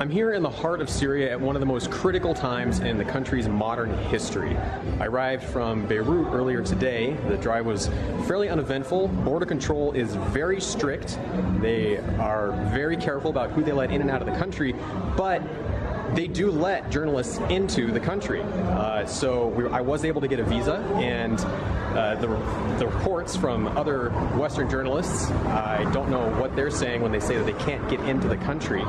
I'm here in the heart of Syria at one of the most critical times in the country's modern history. I arrived from Beirut earlier today. The drive was fairly uneventful. Border control is very strict. They are very careful about who they let in and out of the country, but they do let journalists into the country. I was able to get a visa, and the reports from other Western journalists, I don't know what they're saying when they say that they can't get into the country.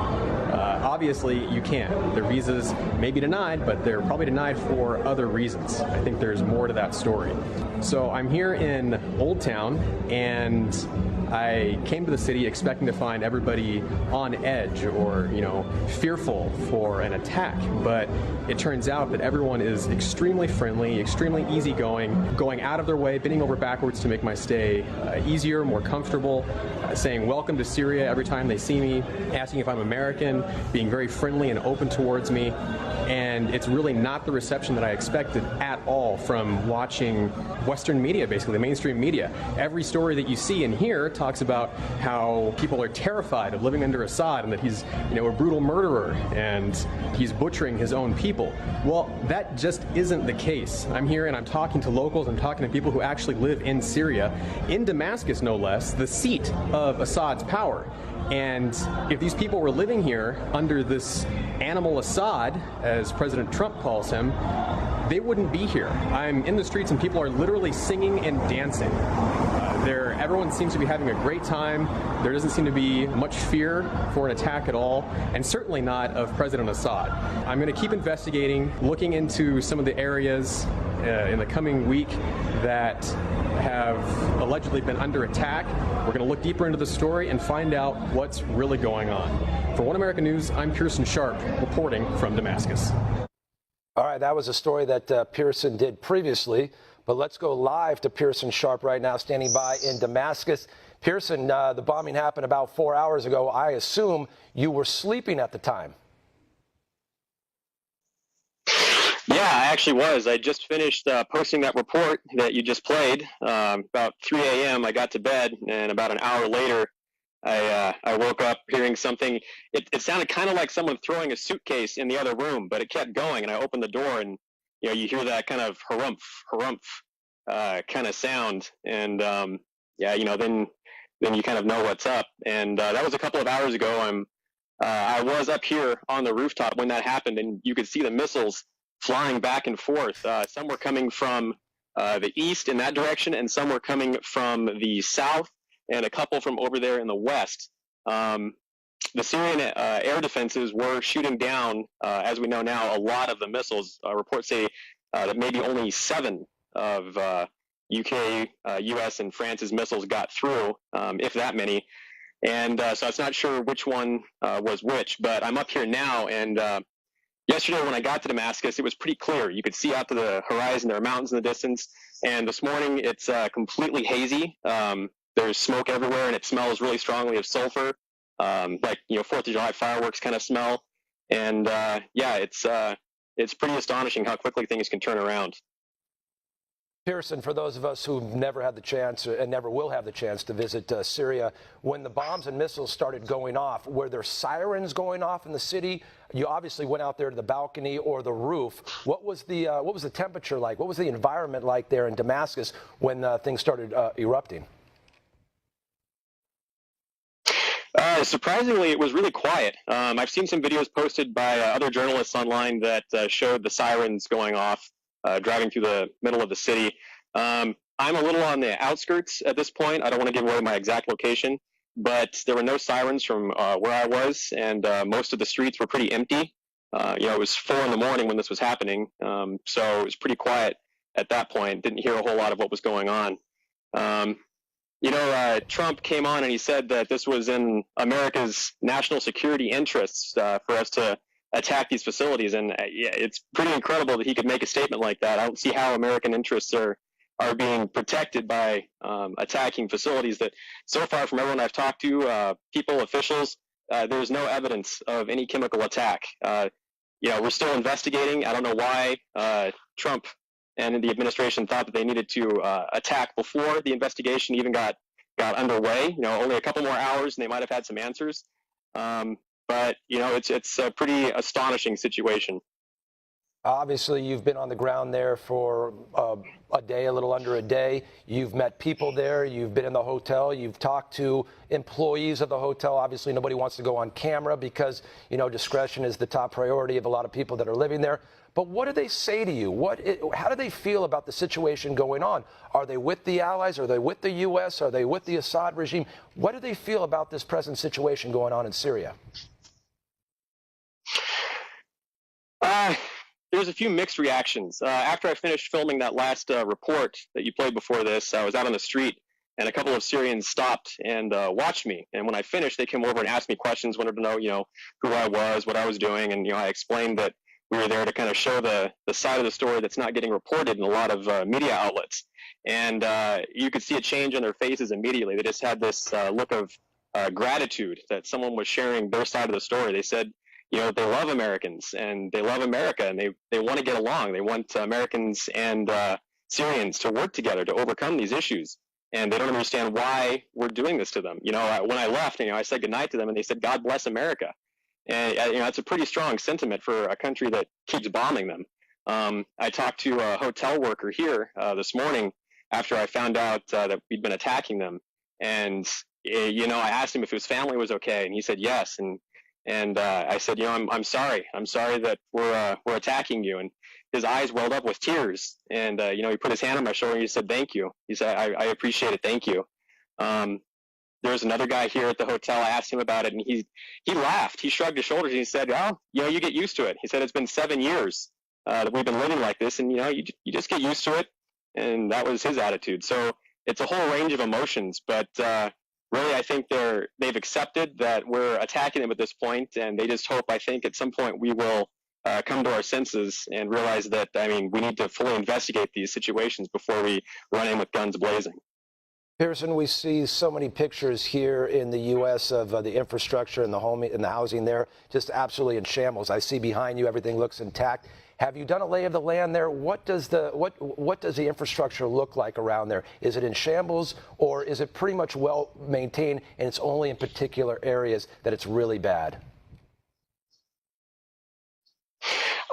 Obviously, you can. Their visas may be denied, but they're probably denied for other reasons. I think there's more to that story. So I'm here in Old Town, and I came to the city expecting to find everybody on edge or, fearful for an attack. But it turns out that everyone is extremely friendly, extremely easygoing, going out of their way, bending over backwards to make my stay easier, more comfortable, saying welcome to Syria every time they see me, asking if I'm American, being very friendly and open towards me. And it's really not the reception that I expected at all from watching Western media, basically, the mainstream media. Every story that you see and hear talks about how people are terrified of living under Assad and that he's, a brutal murderer and he's butchering his own people. Well, that just isn't the case. I'm here and I'm talking to locals, I'm talking to people who actually live in Syria, in Damascus no less, the seat of Assad's power. And if these people were living here under this animal Assad, as President Trump calls him, they wouldn't be here. I'm in the streets and people are literally singing and dancing. Everyone seems to be having a great time. There doesn't seem to be much fear for an attack at all, and certainly not of President Assad. I'm going to keep investigating, looking into some of the areas in the coming week that have allegedly been under attack. We're going to look deeper into the story and find out what's really going on. For One America News, I'm Pearson Sharp, reporting from Damascus. All right, that was a story that Pearson did previously, but let's go live to Pearson Sharp right now, standing by in Damascus. Pearson, the bombing happened about 4 hours ago. I assume you were sleeping at the time. Yeah, I actually was. I just finished posting that report that you just played. About 3 a.m. I got to bed, and about an hour later, I woke up hearing something. It sounded kind of like someone throwing a suitcase in the other room, but it kept going. And I opened the door, and you hear that kind of harumph kind of sound, and then you kind of know what's up. And that was a couple of hours ago. I was up here on the rooftop when that happened, and you could see the missiles flying back and forth. Some were coming from the east in that direction, and some were coming from the south, and a couple from over there in the west. The Syrian air defenses were shooting down, as we know now, a lot of the missiles. Reports say that maybe only 7 of UK, US, and France's missiles got through, if that many. And so it's not sure which one was which, but I'm up here now, and yesterday when I got to Damascus, it was pretty clear. You could see out to the horizon. There are mountains in the distance. And this morning, it's completely hazy. There's smoke everywhere, and it smells really strongly of sulfur, like 4th of July fireworks kind of smell. And it's pretty astonishing how quickly things can turn around. Pearson, for those of us who've never had the chance and never will have the chance to visit Syria, when the bombs and missiles started going off, were there sirens going off in the city? You obviously went out there to the balcony or the roof. What was the temperature like? What was the environment like there in Damascus when things started erupting? Surprisingly, it was really quiet. I've seen some videos posted by other journalists online that showed the sirens going off, driving through the middle of the city. I'm a little on the outskirts at this point. I don't want to give away my exact location, but there were no sirens from where I was, and most of the streets were pretty empty. It was 4 in the morning when this was happening, so it was pretty quiet at that point. Didn't hear a whole lot of what was going on. Trump came on and he said that this was in America's national security interests for us to attack these facilities. And it's pretty incredible that he could make a statement like that. I don't see how American interests are being protected by attacking facilities that, so far from everyone I've talked to, people, officials, there's no evidence of any chemical attack. We're still investigating. I don't know why Trump and the administration thought that they needed to attack before the investigation even got underway. Only a couple more hours and they might have had some answers. but it's a pretty astonishing situation. Obviously, you've been on the ground there for a day, a little under a day. You've met people there. You've been in the hotel. You've talked to employees of the hotel. Obviously, nobody wants to go on camera because, discretion is the top priority of a lot of people that are living there. But what do they say to you? How do they feel about the situation going on? Are they with the Allies? Are they with the U.S.? Are they with the Assad regime? What do they feel about this present situation going on in Syria? There's a few mixed reactions. After I finished filming that last report that you played before this, I was out on the street, and a couple of Syrians stopped and watched me. And when I finished, they came over and asked me questions, wanted to know, who I was, what I was doing, and I explained that we were there to kind of show the side of the story that's not getting reported in a lot of media outlets. And you could see a change on their faces immediately. They just had this look of gratitude that someone was sharing their side of the story. They said, they love Americans and they love America, and they want to get along. They want Americans and Syrians to work together to overcome these issues. And they don't understand why we're doing this to them. When I left, I said goodnight to them, and they said, God bless America. And, it's a pretty strong sentiment for a country that keeps bombing them. I talked to a hotel worker here this morning after I found out that we'd been attacking them. And, I asked him if his family was okay, and he said yes. And I said, I'm sorry. I'm sorry that we're attacking you. And his eyes welled up with tears. And, he put his hand on my shoulder and he said, thank you. He said, I appreciate it. Thank you. There was another guy here at the hotel. I asked him about it, and he laughed. He shrugged his shoulders and he said, oh, you get used to it. He said, it's been 7 years that we've been living like this, and, you just get used to it. And that was his attitude. So it's a whole range of emotions, but really, I think they've accepted that we're attacking them at this point, and they just hope, I think, at some point we will come to our senses and realize that, we need to fully investigate these situations before we run in with guns blazing. Pearson, we see so many pictures here in the U.S. of the infrastructure and the housing there, just absolutely in shambles. I see behind you everything looks intact. Have you done a lay of the land there? What does the infrastructure look like around there? Is it in shambles, or is it pretty much well maintained and it's only in particular areas that it's really bad?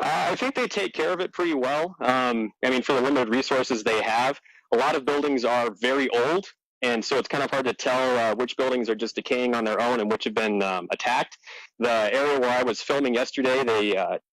I think they take care of it pretty well. For the limited resources they have, a lot of buildings are very old, and so it's kind of hard to tell which buildings are just decaying on their own and which have been attacked. The area where I was filming yesterday,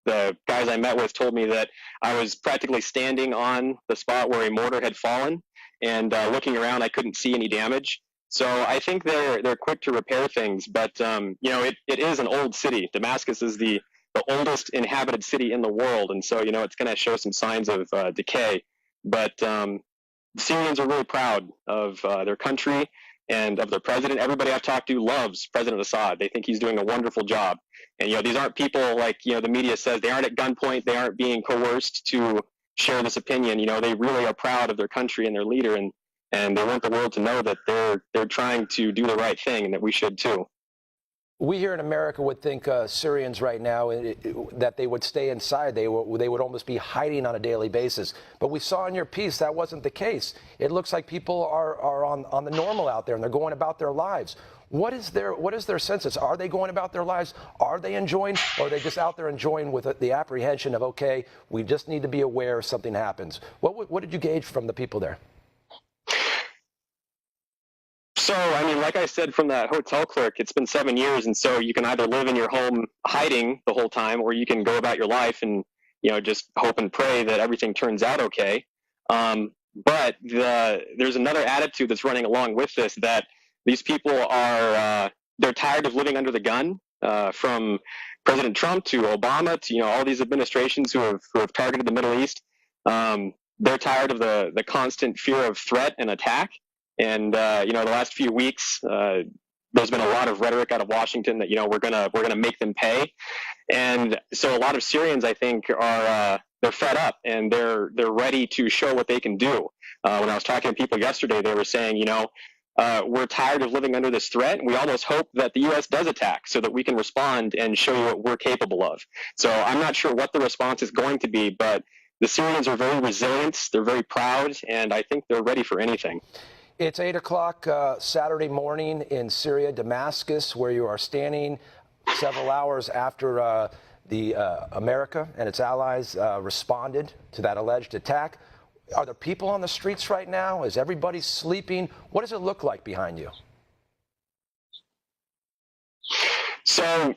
the guys I met with told me that I was practically standing on the spot where a mortar had fallen, and looking around, I couldn't see any damage. So I think they're quick to repair things, but it is an old city. Damascus is the oldest inhabited city in the world, and so it's going to show some signs of decay. But Syrians are really proud of their country and of their president. Everybody I've talked to loves President Assad. They think he's doing a wonderful job. And, these aren't people like, the media says, they aren't at gunpoint. They aren't being coerced to share this opinion. They really are proud of their country and their leader. And they want the world to know that they're trying to do the right thing, and that we should too. We here in America would think Syrians right now that they would stay inside. They would almost be hiding on a daily basis. But we saw in your piece that wasn't the case. It looks like people are on the normal out there, and they're going about their lives. What is their census? Are they going about their lives? Are they enjoying, or are they just out there enjoying with the apprehension of, okay, we just need to be aware if something happens? What did you gauge from the people there? So, like I said from that hotel clerk, it's been 7 years, and so you can either live in your home hiding the whole time, or you can go about your life and, just hope and pray that everything turns out okay. But there's another attitude that's running along with this, that these people are, they're tired of living under the gun, from President Trump to Obama to, all these administrations who have targeted the Middle East. They're tired of the constant fear of threat and attack. And the last few weeks, there's been a lot of rhetoric out of Washington that we're gonna make them pay, and so a lot of Syrians, I think, are they're fed up, and they're ready to show what they can do. When I was talking to people yesterday, they were saying, we're tired of living under this threat, and we almost hope that the U.S. does attack so that we can respond and show you what we're capable of. So I'm not sure what the response is going to be, but the Syrians are very resilient, they're very proud, and I think they're ready for anything. It's 8 o'clock Saturday morning in Syria, Damascus, where you are standing. several hours after the America and its allies responded to that alleged attack. Are there people on the streets right now? Is everybody sleeping? What does it look like behind you? So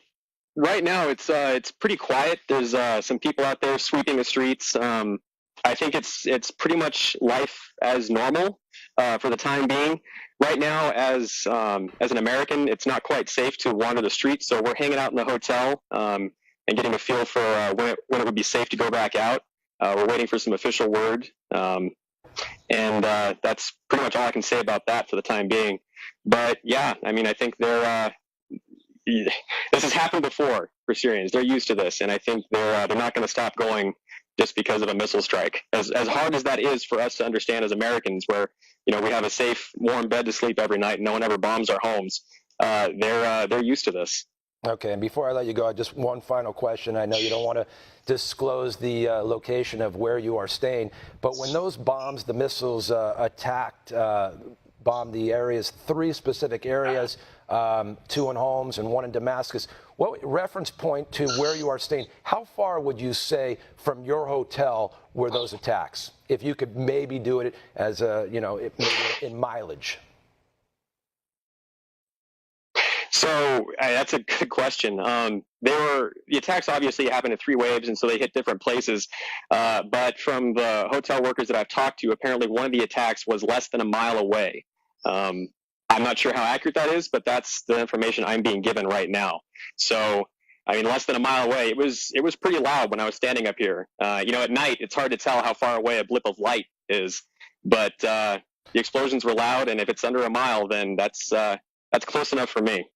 right now it's pretty quiet. There's some people out there sweeping the streets. I think it's pretty much life as normal for the time being. Right now, as an American, it's not quite safe to wander the streets, so we're hanging out in the hotel and getting a feel for when it would be safe to go back out. We're waiting for some official word, and that's pretty much all I can say about that for the time being. But yeah, I mean, I think this has happened before for Syrians. They're used to this, and I think they're not going to stop going just because of a missile strike. As hard as that is for us to understand as Americans, where we have a safe, warm bed to sleep every night, and no one ever bombs our homes. They're used to this. Okay, and before I let you go, just one final question. I know you don't want to disclose the location of where you are staying, but when those bombs, the missiles attacked, bombed the areas, 3 specific areas, 2 in Homs and 1 in Damascus, what reference point to where you are staying? How far would you say from your hotel were those attacks? If you could maybe do it as maybe in mileage. So that's a good question. The attacks obviously happened in 3 waves, and so they hit different places. But from the hotel workers that I've talked to, apparently one of the attacks was less than a mile away. I'm not sure how accurate that is, but that's the information I'm being given right now. So, I mean, less than a mile away. It was pretty loud when I was standing up here. At night, it's hard to tell how far away a blip of light is. But the explosions were loud, and if it's under a mile, then that's close enough for me.